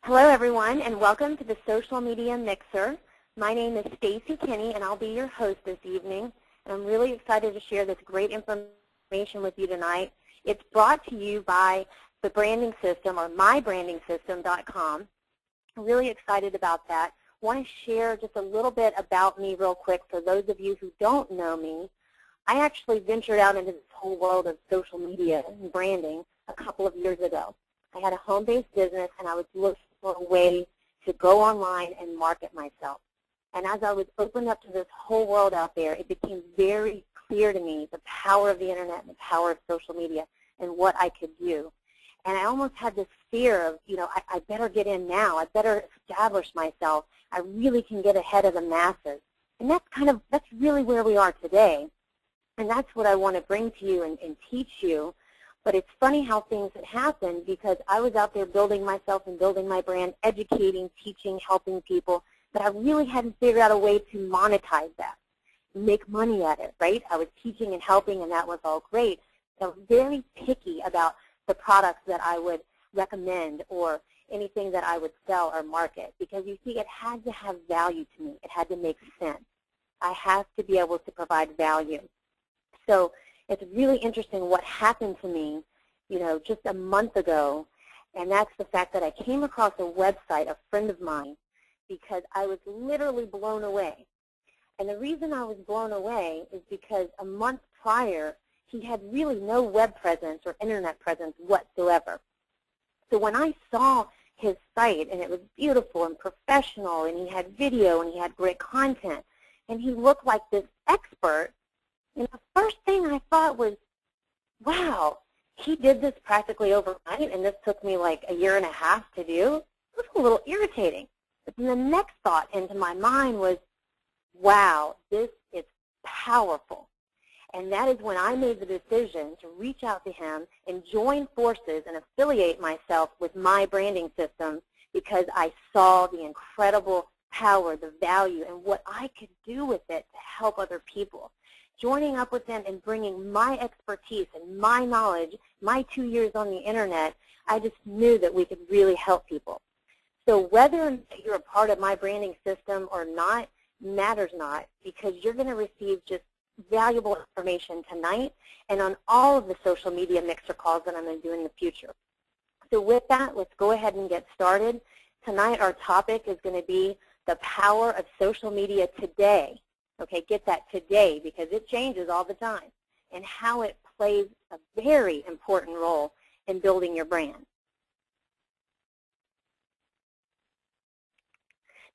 Hello, everyone, and welcome to the Social Media Mixer. My name is Stacy Kinney, and I'll be your host this evening. And I'm really excited to share this great information with you tonight. It's brought to you by the branding system, or mybranding.com. I'm really excited about that. I want to share just a little bit about me real quick for those of you who don't know me. I actually ventured out into this whole world of social media and branding a couple of years ago. I had a home-based business, and I was looking for a way to go online and market myself. And as I was opened up to this whole world out there, it became very clear to me the power of the internet and the power of social media and what I could do. And I almost had this fear of, I better get in now. I better establish myself. I really can get ahead of the masses. And that's really where we are today. And that's what I want to bring to you and teach you. But it's funny how things had happened, because I was out there building myself and building my brand, educating, teaching, helping people, but I really hadn't figured out a way to monetize that, make money at it, right? I was teaching and helping, and that was all great. So I was very picky about the products that I would recommend or anything that I would sell or market, because you see, it had to have value to me. It had to make sense. I have to be able to provide value. So it's really interesting what happened to me, just a month ago, and that's the fact that I came across a website, a friend of mine, because I was literally blown away. And the reason I was blown away is because a month prior, he had really no web presence or internet presence whatsoever. So when I saw his site, and it was beautiful and professional, and he had video, and he had great content, and he looked like this expert, and the first thing I thought was, wow, he did this practically overnight, and this took me like a year and a half to do. It was a little irritating. But then the next thought into my mind was, wow, this is powerful. And that is when I made the decision to reach out to him and join forces and affiliate myself with my branding system, because I saw the incredible power, the value, and what I could do with it to help other people. Joining up with them and bringing my expertise and my knowledge, my 2 years on the internet, I just knew that we could really help people. So whether you're a part of my branding system or not matters not, because you're going to receive just valuable information tonight and on all of the social media mixer calls that I'm going to do in the future. So with that, let's go ahead and get started. Tonight our topic is going to be the power of social media today. Okay, get that today, because it changes all the time, and how it plays a very important role in building your brand.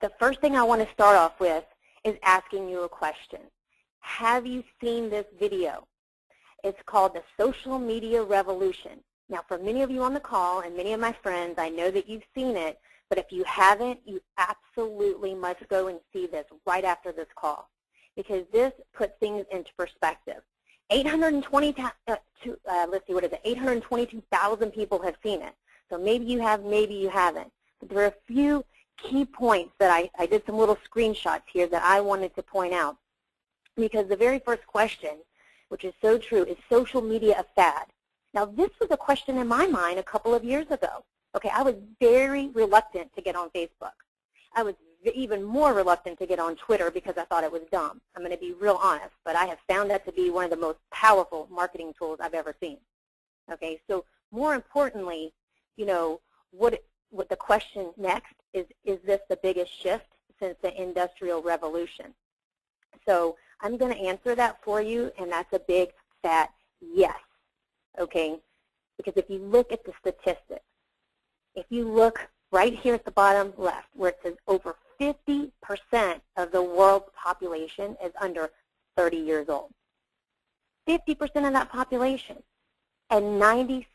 The first thing I want to start off with is asking you a question. Have you seen this video? It's called the Social Media Revolution. Now, for many of you on the call and many of my friends, I know that you've seen it, but if you haven't, you absolutely must go and see this right after this call, because this puts things into perspective. 822,000 people have seen it. So maybe you have, maybe you haven't. But there are a few key points that I did some little screenshots here that I wanted to point out. Because the very first question, which is so true, is social media a fad? Now, this was a question in my mind a couple of years ago. Okay, I was very reluctant to get on Facebook. I was even more reluctant to get on Twitter because I thought it was dumb. I'm going to be real honest, but I have found that to be one of the most powerful marketing tools I've ever seen. Okay, so more importantly, what the question next is this the biggest shift since the Industrial Revolution? So I'm going to answer that for you, and that's a big, fat yes, okay? Because if you look at the statistics, if you look right here at the bottom left, where it says over 50% of the world's population is under 30 years old. 50% of that population. And 96%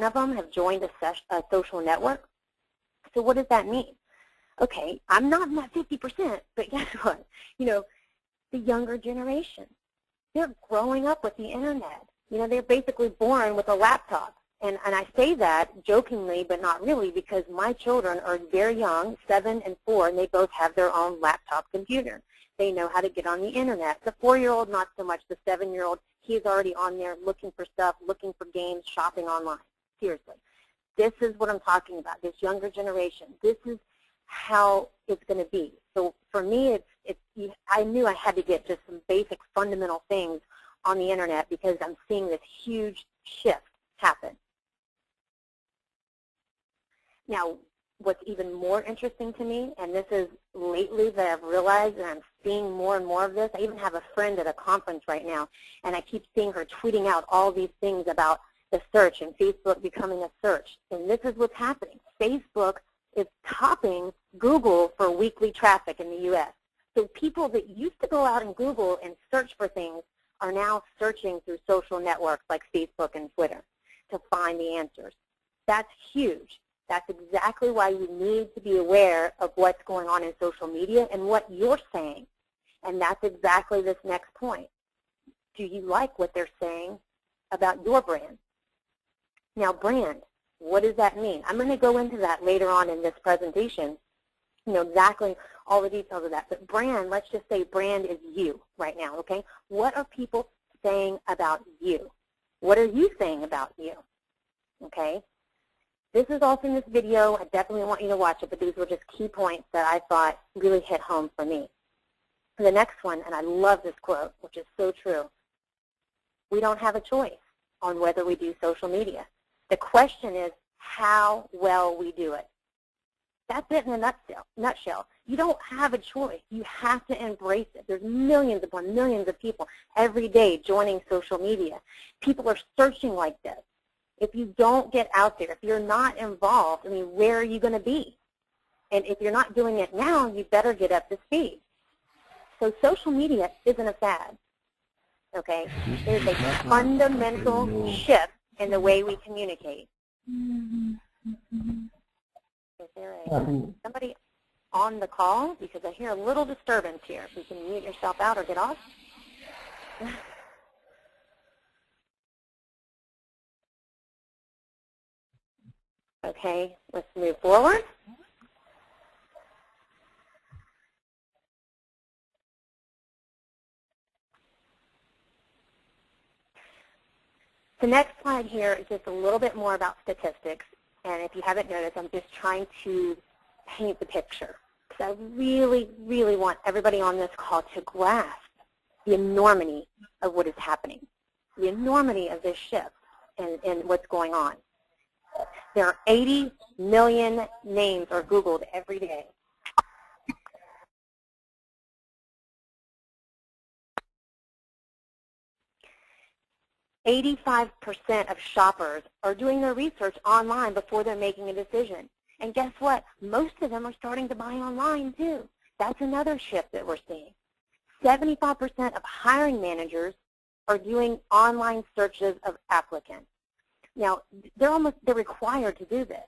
of them have joined a social network. So what does that mean? Okay, I'm not in that 50%, but guess what? The younger generation, they're growing up with the internet. They're basically born with a laptop. And I say that jokingly, but not really, because my children are very young, 7 and 4, and they both have their own laptop computer. They know how to get on the internet. The 4-year-old, not so much. The 7-year-old, he's already on there looking for stuff, looking for games, shopping online. Seriously. This is what I'm talking about, this younger generation. This is how it's going to be. So for me, I knew I had to get just some basic fundamental things on the internet because I'm seeing this huge shift happen. Now, what's even more interesting to me, and this is lately that I've realized, and I'm seeing more and more of this. I even have a friend at a conference right now, and I keep seeing her tweeting out all these things about the search and Facebook becoming a search. And this is what's happening. Facebook is topping Google for weekly traffic in the U.S. So people that used to go out and Google and search for things are now searching through social networks like Facebook and Twitter to find the answers. That's huge. That's exactly why you need to be aware of what's going on in social media and what you're saying. And that's exactly this next point. Do you like what they're saying about your brand? Now, brand, what does that mean? I'm going to go into that later on in this presentation, exactly all the details of that. But brand, let's just say brand is you right now, okay? What are people saying about you? What are you saying about you, okay? This is also in this video. I definitely want you to watch it, but these were just key points that I thought really hit home for me. The next one, and I love this quote, which is so true. We don't have a choice on whether we do social media. The question is how well we do it. That's it in a nutshell. You don't have a choice. You have to embrace it. There's millions upon millions of people every day joining social media. People are searching like this. If you don't get out there, if you're not involved, I mean, where are you going to be? And if you're not doing it now, you better get up to speed. So social media isn't a fad, okay? There's a fundamental shift in the way we communicate. Is there somebody on the call? Because I hear a little disturbance here. If you can mute yourself out or get off. Okay, let's move forward. The next slide here is just a little bit more about statistics. And if you haven't noticed, I'm just trying to paint the picture. Because I really, really want everybody on this call to grasp the enormity of what is happening, the enormity of this shift and what's going on. There are 80 million names are Googled every day. "85% of shoppers are doing their research online before they're making a decision. And guess what? Most of them are starting to buy online too. That's another shift that we're seeing. 75% of hiring managers are doing online searches of applicants. Now, they're required to do this.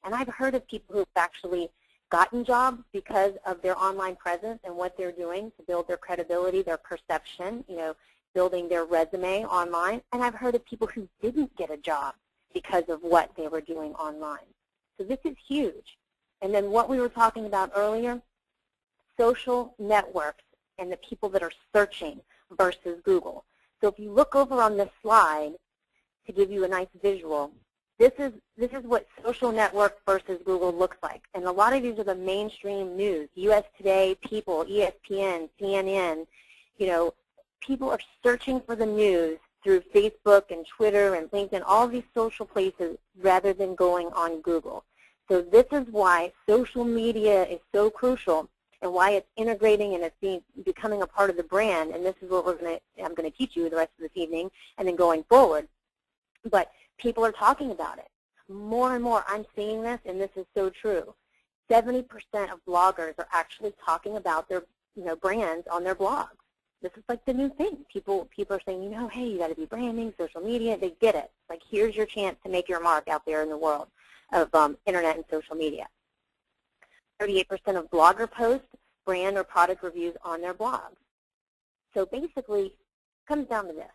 And I've heard of people who've actually gotten jobs because of their online presence and what they're doing to build their credibility, their perception, building their resume online. And I've heard of people who didn't get a job because of what they were doing online. So this is huge. And then what we were talking about earlier, social networks and the people that are searching versus Google. So if you look over on this slide, to give you a nice visual, this is what social network versus Google looks like. And a lot of these are the mainstream news, US Today, People, ESPN, CNN. People are searching for the news through Facebook and Twitter and LinkedIn, all these social places, rather than going on Google. So this is why social media is so crucial and why it's integrating and it's becoming a part of the brand. And this is what I'm going to teach you the rest of this evening and then going forward. But people are talking about it. More and more I'm seeing this, and this is so true. 70% of bloggers are actually talking about their brands on their blogs. This is like the new thing. People are saying, hey, you got to be branding, social media. They get it. Like, here's your chance to make your mark out there in the world of internet and social media. 38% of blogger posts brand or product reviews on their blogs. So basically, it comes down to this.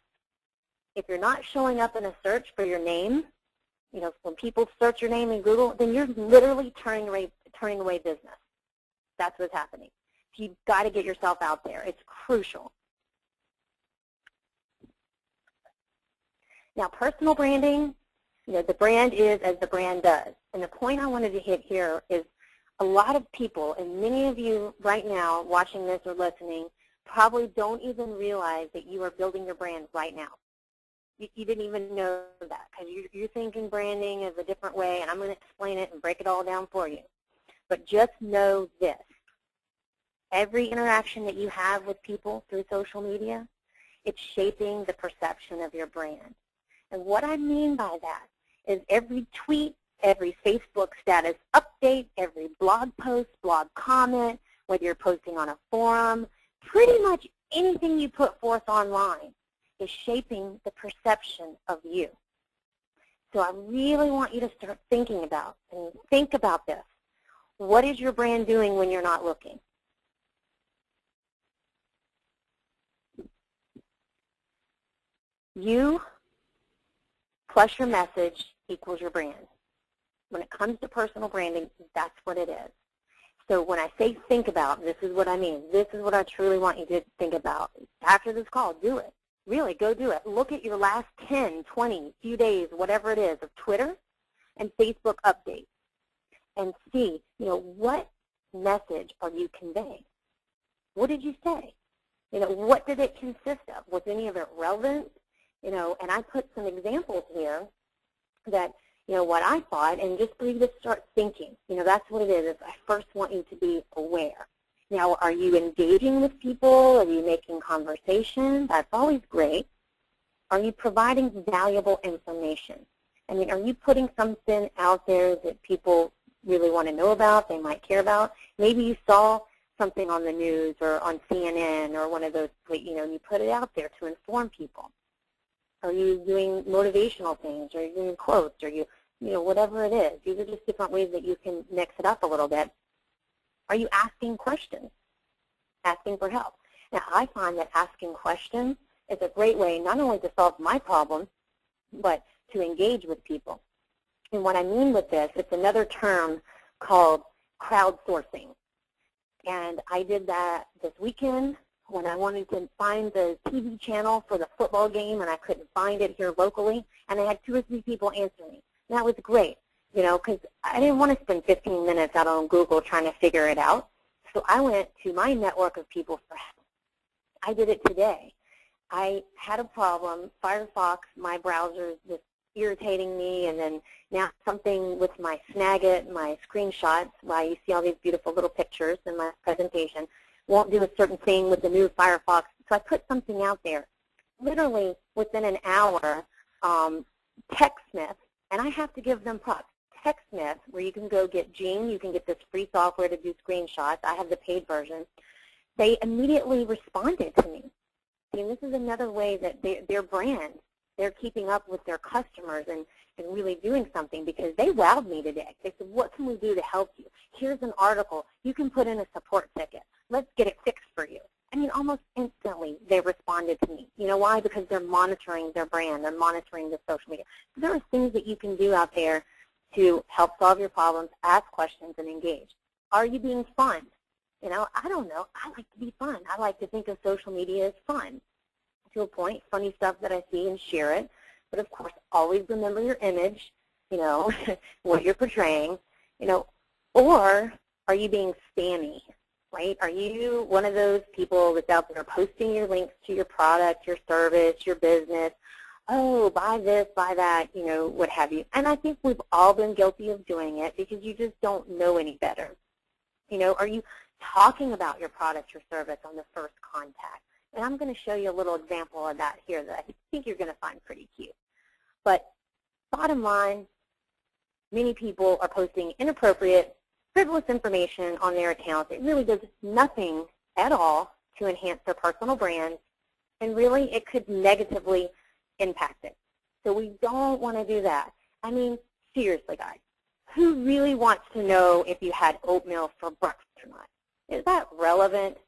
If you're not showing up in a search for your name, when people search your name in Google, then you're literally turning away business. That's what's happening. You've got to get yourself out there. It's crucial. Now, personal branding, The brand is as the brand does. And the point I wanted to hit here is a lot of people, and many of you right now watching this or listening, probably don't even realize that you are building your brand right now. You didn't even know that because you're thinking branding is a different way, and I'm going to explain it and break it all down for you. But just know this. Every interaction that you have with people through social media, it's shaping the perception of your brand. And what I mean by that is every tweet, every Facebook status update, every blog post, blog comment, whether you're posting on a forum, pretty much anything you put forth online is shaping the perception of you. So I really want you to start thinking about, and think about this. What is your brand doing when you're not looking? You plus your message equals your brand. When it comes to personal branding, that's what it is. So when I say think about, this is what I mean. This is what I truly want you to think about. After this call, do it. Really, go do it. Look at your last 10, 20, few days, whatever it is, of Twitter and Facebook updates and see, what message are you conveying? What did you say? What did it consist of? Was any of it relevant? And I put some examples here that, what I thought, and just for you to start thinking. That's what it is. I first want you to be aware. Now, are you engaging with people? Are you making conversation? That's always great. Are you providing valuable information? Are you putting something out there that people really want to know about, they might care about? Maybe you saw something on the news or on CNN or one of those, and you put it out there to inform people. Are you doing motivational things? Are you doing quotes? Are you, whatever it is? These are just different ways that you can mix it up a little bit. Are you asking questions, asking for help? Now, I find that asking questions is a great way not only to solve my problem, but to engage with people. And what I mean with this, it's another term called crowdsourcing. And I did that this weekend when I wanted to find the TV channel for the football game, and I couldn't find it here locally, and I had 2 or 3 people answer me. And that was great. Because I didn't want to spend 15 minutes out on Google trying to figure it out. So I went to my network of people for help. I did it today. I had a problem. Firefox, my browser, is just irritating me, and then now something with my Snagit, my screenshots, why you see all these beautiful little pictures in my presentation, won't do a certain thing with the new Firefox. So I put something out there. Literally within an hour, TechSmith, and I have to give them props. TechSmith, where you can go get Gene, you can get this free software to do screenshots. I have the paid version. They immediately responded to me. And this is another way that their brand, they're keeping up with their customers and really doing something, because they wowed me today. They said, what can we do to help you? Here's an article. You can put in a support ticket. Let's get it fixed for you. Almost instantly they responded to me. You know why? Because they're monitoring their brand. They're monitoring the social media. So there are things that you can do out there to help solve your problems, ask questions, and engage. Are you being fun? I don't know. I like to be fun. I like to think of social media as fun. To a point, funny stuff that I see and share it. But of course, always remember your image, what you're portraying, or are you being spammy, right? Are you one of those people that's out there posting your links to your product, your service, your business? Oh, buy this, buy that, what have you. And I think we've all been guilty of doing it because you just don't know any better. Are you talking about your product or service on the first contact? And I'm going to show you a little example of that here that I think you're going to find pretty cute. But bottom line, many people are posting inappropriate, frivolous information on their accounts. It really does nothing at all to enhance their personal brand, and really it could negatively impact it. So we don't want to do that. Seriously, guys, who really wants to know if you had oatmeal for breakfast or not? Is that relevant?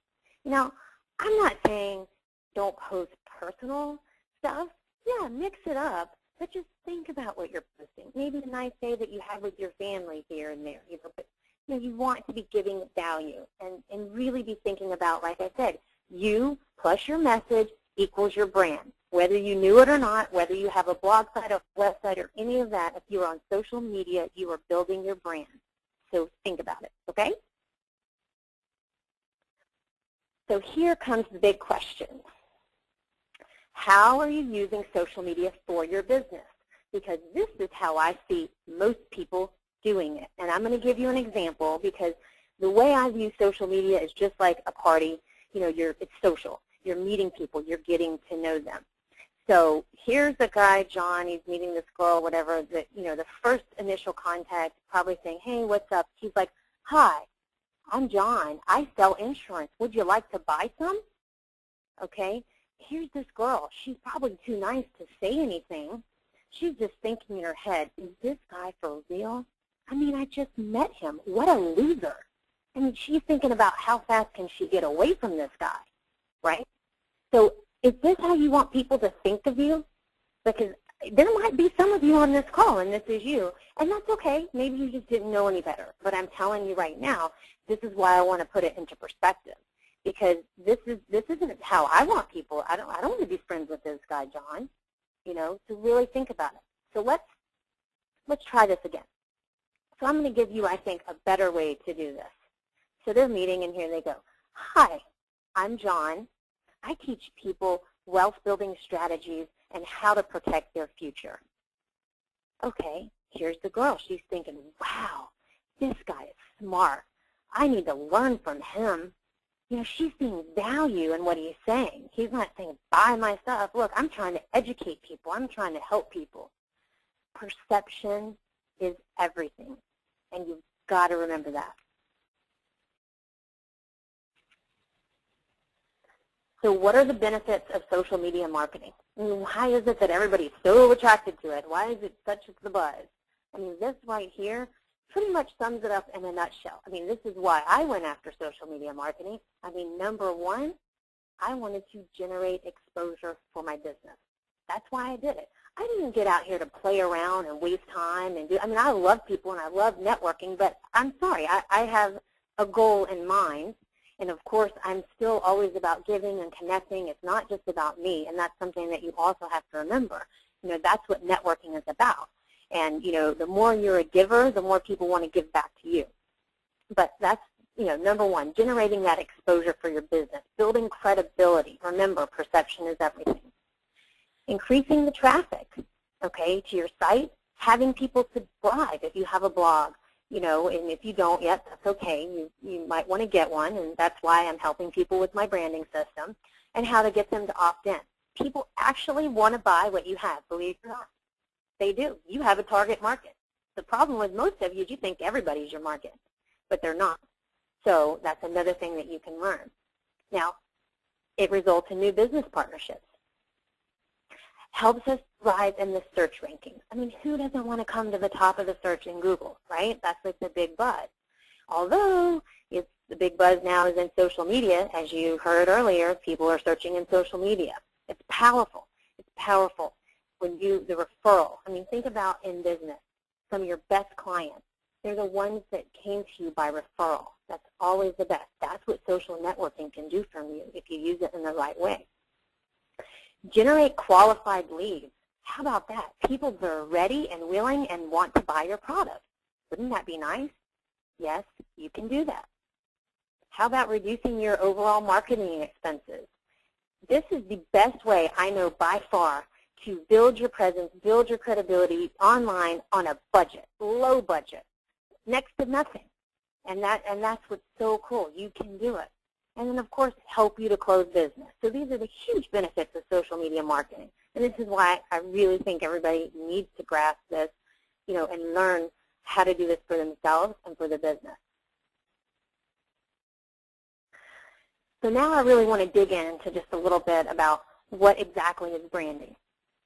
I'm not saying don't post personal stuff. Yeah, mix it up, but just think about what you're posting. Maybe a nice day that you have with your family here and there. But you want to be giving value and really be thinking about, like I said, you plus your message equals your brand. Whether you knew it or not, whether you have a blog site, a website, or any of that, if you're on social media, you are building your brand. So think about it, okay? So here comes the big question. How are you using social media for your business? Because this is how I see most people doing it. And I'm going to give you an example because the way I view social media is just like a party. You know, it's social. You're meeting people. You're getting to know them. So here's a guy, John. He's meeting this girl, whatever. The first initial contact, probably saying, hey, what's up? He's like, hi, I'm John. I sell insurance. Would you like to buy some? Okay. Here's this girl. She's probably too nice to say anything. She's just thinking in her head, is this guy for real? I mean, I just met him. What a loser. I mean, she's thinking about how fast can she get away from this guy, right? So is this how you want people to think of you? Because there might be some of you on this call, and this is you, and that's okay. Maybe you just didn't know any better. But I'm telling you right now, this is why I want to put it into perspective. Because this isn't how I want people. I don't want to be friends with this guy, John. You know, to really think about it. So let's try this again. So I'm going to give you, I think, a better way to do this. So they're meeting, and here they go. Hi, I'm John. I teach people wealth-building strategies and how to protect their future. Okay, here's the girl. She's thinking, wow, this guy is smart. I need to learn from him. You know, she's seeing value in what he's saying. He's not saying, buy my stuff. Look, I'm trying to educate people. I'm trying to help people. Perception is everything, and you've got to remember that. So what are the benefits of social media marketing? I mean, why is it that everybody's so attracted to it? Why is it such the buzz? I mean, this right here pretty much sums it up in a nutshell. I mean, this is why I went after social media marketing. I mean, number one, I wanted to generate exposure for my business. That's why I did it. I didn't get out here to play around and waste time and do, I mean, I love people and I love networking, but I'm sorry, I have a goal in mind. And of course, I'm still always about giving and connecting. It's not just about me, and that's something that you also have to remember. You know, that's what networking is about. And, you know, the more you're a giver, the more people want to give back to you. But that's, you know, number one, generating that exposure for your business, building credibility. Remember, perception is everything. Increasing the traffic, okay, to your site, having people subscribe if you have a blog. You know, and if you don't yet, that's okay. You might want to get one, and that's why I'm helping people with my branding system and how to get them to opt in. People actually want to buy what you have, believe it or not. They do. You have a target market. The problem with most of you is you think everybody's your market, but they're not. So that's another thing that you can learn. Now, it results in new business partnerships. Helps us rise in the search rankings. I mean, who doesn't want to come to the top of the search in Google, right? That's like the big buzz. Although the big buzz now is in social media, as you heard earlier, people are searching in social media. It's powerful. It's powerful. When the referral, I mean, think about in business, some of your best clients, they're the ones that came to you by referral. That's always the best. That's what social networking can do for you if you use it in the right way. Generate qualified leads. How about that? People that are ready and willing and want to buy your product. Wouldn't that be nice? Yes, you can do that. How about reducing your overall marketing expenses? This is the best way I know by far to build your presence, build your credibility online on a budget, low budget, next to nothing. And that's what's so cool. You can do it. And then, of course, help you to close business. So these are the huge benefits of social media marketing. And this is why I really think everybody needs to grasp this, you know, and learn how to do this for themselves and for the business. So now I really want to dig into just a little bit about what exactly is branding.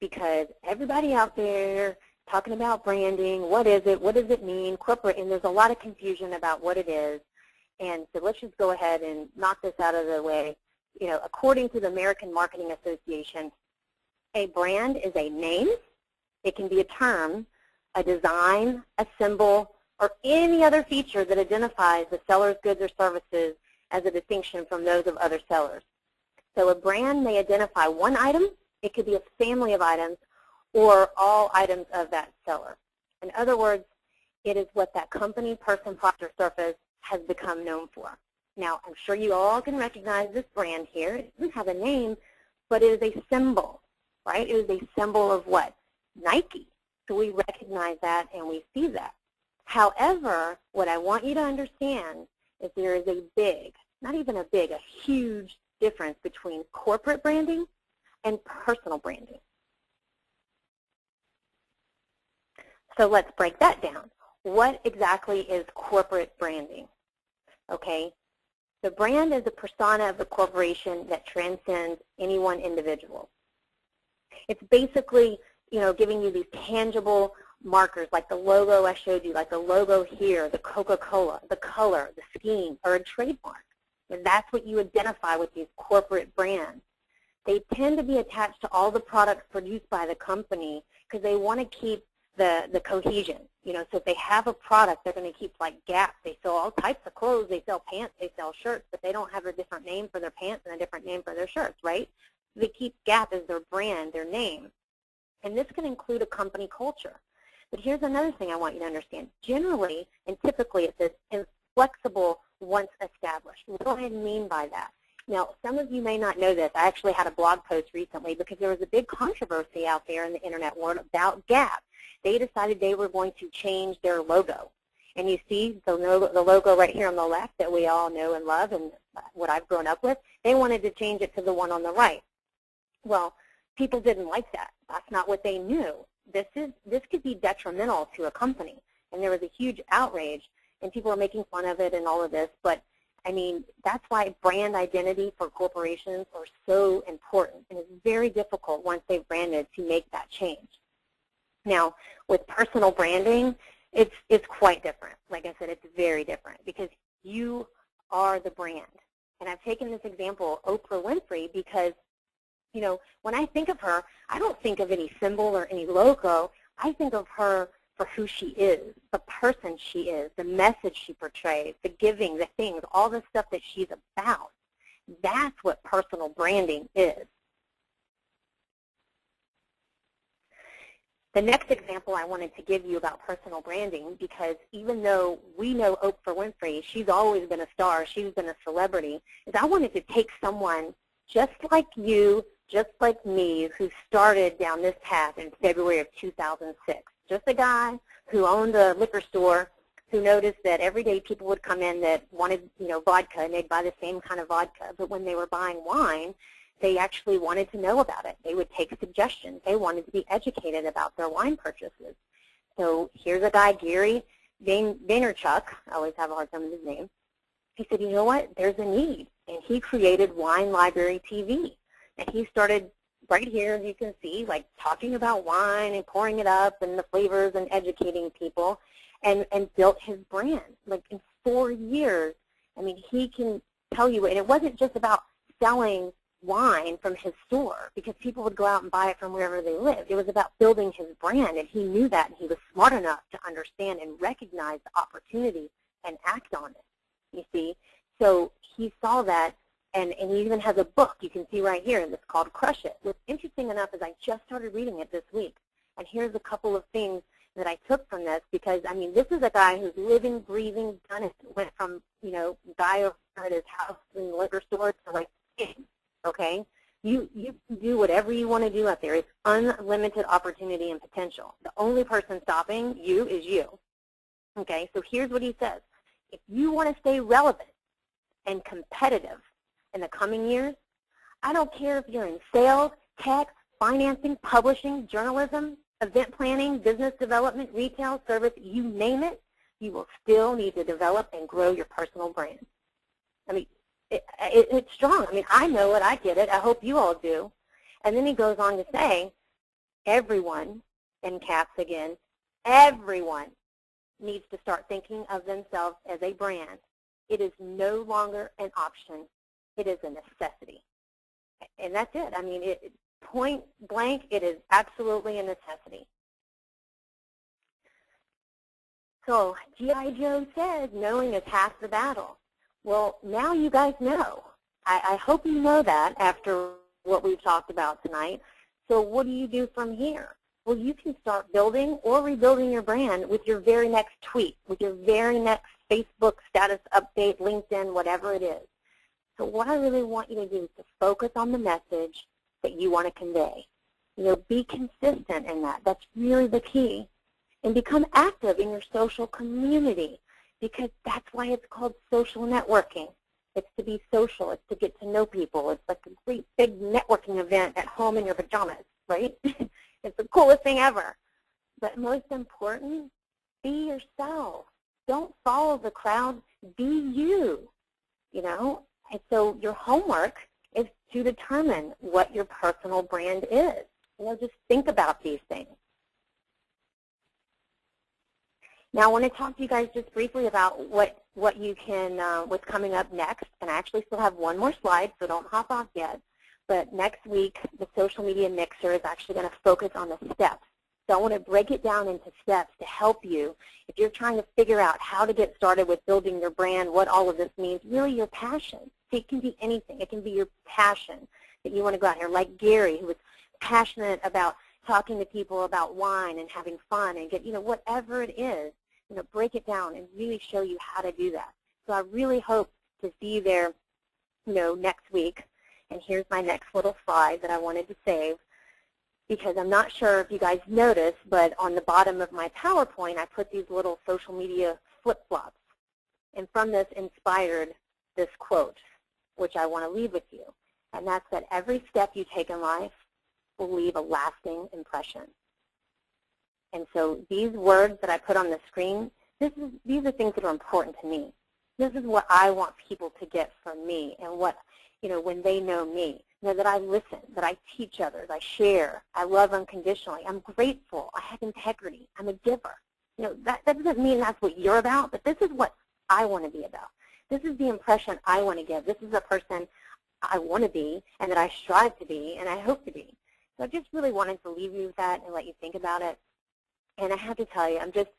Because everybody out there talking about branding, what is it, what does it mean, corporate, and there's a lot of confusion about what it is. And so let's just go ahead and knock this out of the way. You know, according to the American Marketing Association, a brand is a name. It can be a term, a design, a symbol, or any other feature that identifies the seller's goods or services as a distinction from those of other sellers. So a brand may identify one item It could be a family of items or all items of that seller. In other words, it is what that company, person, product, or service has become known for. Now, I'm sure you all can recognize this brand here. It doesn't have a name, but it is a symbol, right? It is a symbol of what? Nike. So we recognize that and we see that. However, what I want you to understand is there is a big, not even a big, a huge difference between corporate branding and personal branding. So let's break that down. What exactly is corporate branding? Okay, the brand is a persona of the corporation that transcends any one individual. It's basically, giving you these tangible markers like the logo I showed you, like the logo here, the Coca-Cola, the color, the scheme, or a trademark. And that's what you identify with these corporate brands. They tend to be attached to all the products produced by the company because they want to keep the cohesion. So if they have a product, they're going to keep, like Gap. They sell all types of clothes. They sell pants. They sell shirts, but they don't have a different name for their pants and a different name for their shirts, right? They keep Gap as their brand, their name. And this can include a company culture. But here's another thing I want you to understand. Generally, and typically, it says inflexible once established. What do I mean by that? Now, some of you may not know this. I actually had a blog post recently because there was a big controversy out there in the internet world about Gap. They decided they were going to change their logo. And you see the logo right here on the left that we all know and love and what I've grown up with. They wanted to change it to the one on the right. Well, people didn't like that. That's not what they knew. This could be detrimental to a company. And there was a huge outrage, and people are making fun of it and all of this. But, I mean, that's why brand identity for corporations are so important. And it's very difficult once they've branded to make that change. Now, with personal branding, it's quite different. Like I said, it's very different because you are the brand. And I've taken this example, Oprah Winfrey, because, when I think of her, I don't think of any symbol or any logo. I think of her for who she is, the person she is, the message she portrays, the giving, the things, all the stuff that she's about. That's what personal branding is. The next example I wanted to give you about personal branding, because even though we know Oprah Winfrey, she's always been a star, she's been a celebrity, is I wanted to take someone just like you, just like me, who started down this path in February of 2006. Just a guy who owned a liquor store who noticed that every day people would come in that wanted, vodka, and they'd buy the same kind of vodka. But when they were buying wine, they actually wanted to know about it. They would take suggestions. They wanted to be educated about their wine purchases. So here's a guy, Gary Vaynerchuk. I always have a hard time with his name. He said, you know what, there's a need. And he created Wine Library TV. And he started right here, as you can see, like talking about wine and pouring it up and the flavors and educating people and built his brand. Like in 4 years, I mean, he can tell you, and it wasn't just about selling wine from his store because people would go out and buy it from wherever they lived. It was about building his brand, and he knew that, and he was smart enough to understand and recognize the opportunity and act on it, you see. So he saw that, and he even has a book you can see right here, and it's called Crush It. What's interesting enough is I just started reading it this week, and here's a couple of things that I took from this because, I mean, this is a guy who's living, breathing, done it, went from, guy over at his house in the liquor store to, like, okay? You can do whatever you want to do out there. It's unlimited opportunity and potential. The only person stopping you is you, okay? So here's what he says. If you want to stay relevant and competitive in the coming years, I don't care if you're in sales, tech, financing, publishing, journalism, event planning, business development, retail, service, you name it, you will still need to develop and grow your personal brand. I mean, it's strong. I mean, I know it. I get it. I hope you all do. And then he goes on to say, everyone, in caps again, everyone needs to start thinking of themselves as a brand. It is no longer an option. It is a necessity. And that's it. I mean, point blank, it is absolutely a necessity. So G.I. Joe said, knowing is half the battle. Well, now you guys know. I hope you know that after what we've talked about tonight. So what do you do from here? Well, you can start building or rebuilding your brand with your very next tweet, with your very next Facebook status update, LinkedIn, whatever it is. So what I really want you to do is to focus on the message that you want to convey. Be consistent in that. That's really the key. And become active in your social community, because that's why it's called social networking. It's to be social. It's to get to know people. It's like a great big networking event at home in your pajamas, right? It's the coolest thing ever. But most important, be yourself. Don't follow the crowd. Be you, And so your homework is to determine what your personal brand is. Just think about these things. Now I want to talk to you guys just briefly about what's coming up next. And I actually still have one more slide, so don't hop off yet. But next week, the Social Media Mixer is actually going to focus on the steps. So I want to break it down into steps to help you if you're trying to figure out how to get started with building your brand, what all of this means, really your passion. See, it can be anything. It can be your passion that you want to go out here, like Gary, who was passionate about talking to people about wine and having fun and get, whatever it is, break it down and really show you how to do that. So I really hope to see you there, next week. And here's my next little slide that I wanted to save, because I'm not sure if you guys noticed, but on the bottom of my PowerPoint, I put these little social media flip-flops. And from this inspired this quote, which I want to leave with you. And that's that every step you take in life will leave a lasting impression. And so these words that I put on the screen, these are things that are important to me. This is what I want people to get from me, and what, when they know me. That I listen, that I teach others, I share, I love unconditionally, I'm grateful, I have integrity, I'm a giver. That doesn't mean that's what you're about, but this is what I want to be about. This is the impression I want to give. This is the person I want to be, and that I strive to be, and I hope to be. So I just really wanted to leave you with that and let you think about it. And I have to tell you, I'm just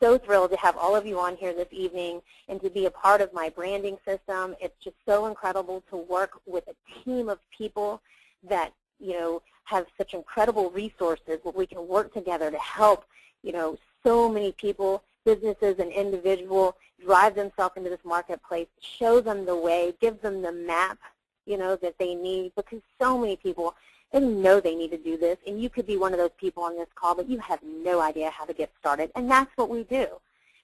so thrilled to have all of you on here this evening and to be a part of my branding system. It's just so incredible to work with a team of people that, have such incredible resources where we can work together to help, so many people, businesses and individuals drive themselves into this marketplace, show them the way, give them the map, that they need, because so many people, they know they need to do this, and you could be one of those people on this call, but you have no idea how to get started, and that's what we do.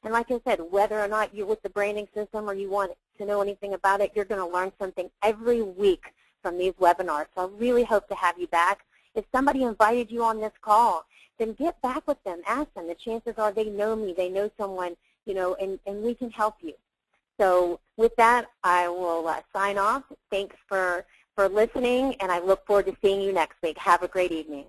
And like I said, whether or not you're with the branding system or you want to know anything about it, you're going to learn something every week from these webinars. So I really hope to have you back. If somebody invited you on this call, then get back with them. Ask them. The chances are they know me, they know someone, and we can help you. So with that, I will sign off. Thanks for listening, and I look forward to seeing you next week. Have a great evening.